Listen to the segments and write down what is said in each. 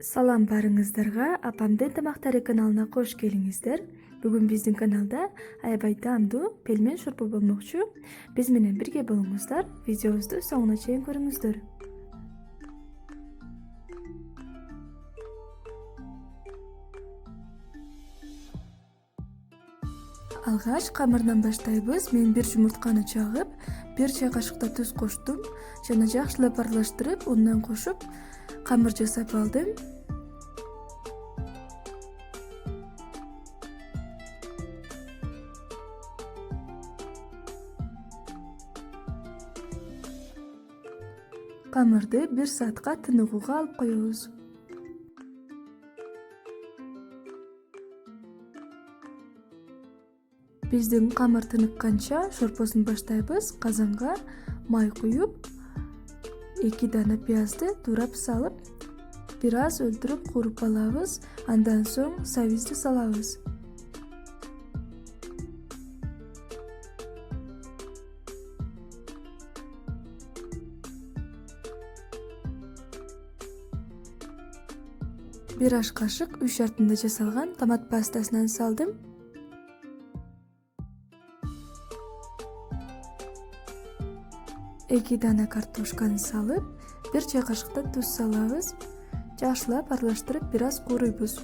Салам барыңыздарга, апамдын тамактары каналына кош келиңиздер. Бүгүн биздин каналда аябай таамдуу пельмен шурпу болмокчу. Биз менен бирге болуңуздар, видеобузду соңуна чейин көрүңүздөр. Алгач камырдан баштайбыз. Мен бир жумуртканы чагып, 1 чай кашыкта туз коштум жана жакшылап аралаштырып, ундан кошуп, камыр жасап алдым. Камырды 1 саатка тыныгууга алып коебуз. Биздин камыр тыныкканча шорпосун баштайбыз. Казанга май куюп, 2 дана пиязды турап салып, бир аз өлтүрүп кууруп алабыз. Андан соң сабизди салабыз. Бир аш кашык үй шартында жасалган томат пастасынан салдым. Эки дана картошканы салып, 1 чай кашыкта туз салабыз. Жакшылап аралаштырып, бир аз кууруйбуз.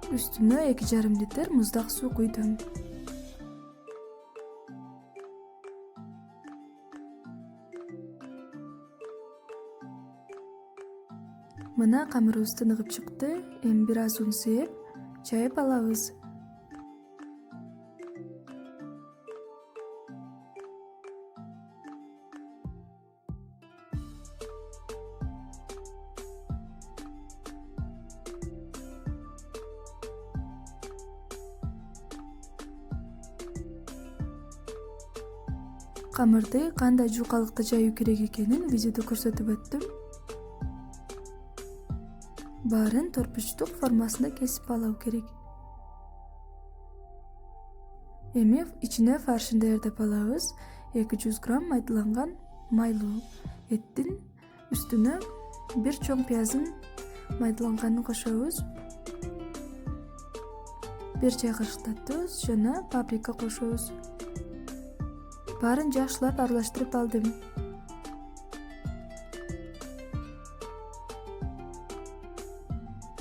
Үстүнө 2,5 литр муздак суу куйдум. Мына камырыбыз тыныгып чыкты. Эми бир аз un сээп, чайып алабыз. Камырды кандай жукалыкта жаюу керек экенин видеодо көрсөтүп өттүм. Баарын 4 формасында кесип алуу керек. Эми ичине фаршын даярдап алабыз. 200 грамм майдаланган майлуу эттин үстүнө 1 чоң пияздын майдаланганын кошобуз. 1 чай кашыкта туз жана паприка кошобуз. Баарын жакшылап аралаштырып алдым.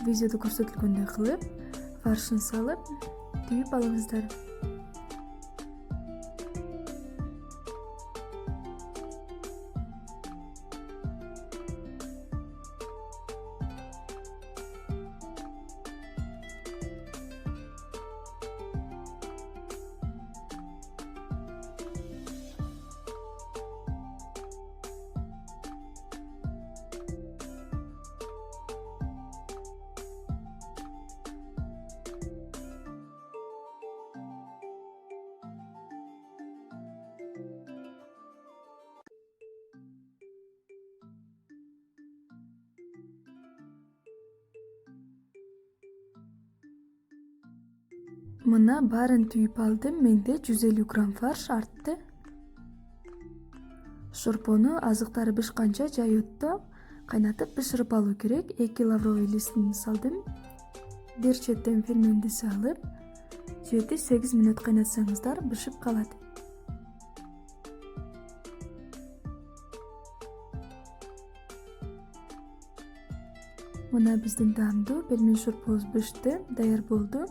Видеодо көрсөтүлгөндөй кылып, фаршын салып, түйүп алыңыздар. Мына баарын түйүп алдым. Менде 150 грамм фарш артты. Шорпону азыктары бышканча жай отто кайнатып бышырып алуу керек. 2 лавровый листин салдым. Бир четтен пельменди салып, 7-8 мүнөт кайнатсаңыздар бышып калат. Мына биздин таамдуу пельмен шорпобуз бышты, даяр болду.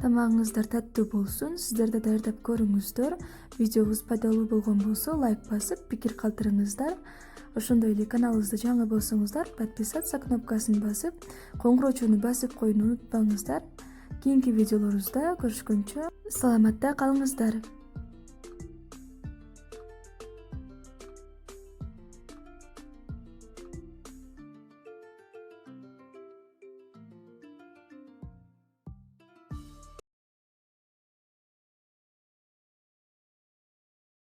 Тамагыңыздар таттуу болсун. Сиздер да даярдап көрүңүздөр. Видеобуз пайдалуу болгон болсо лайк басып, пикир калтырыңыздар. Ошондой эле каналыбызда жаңы болсоңуздар, подписаться кнопкасын басып, коңгуроочуну басып коюуну унутпаңыздар. Кийинки видеолорубузда көрүшкөнчө саламатта калыңыздар.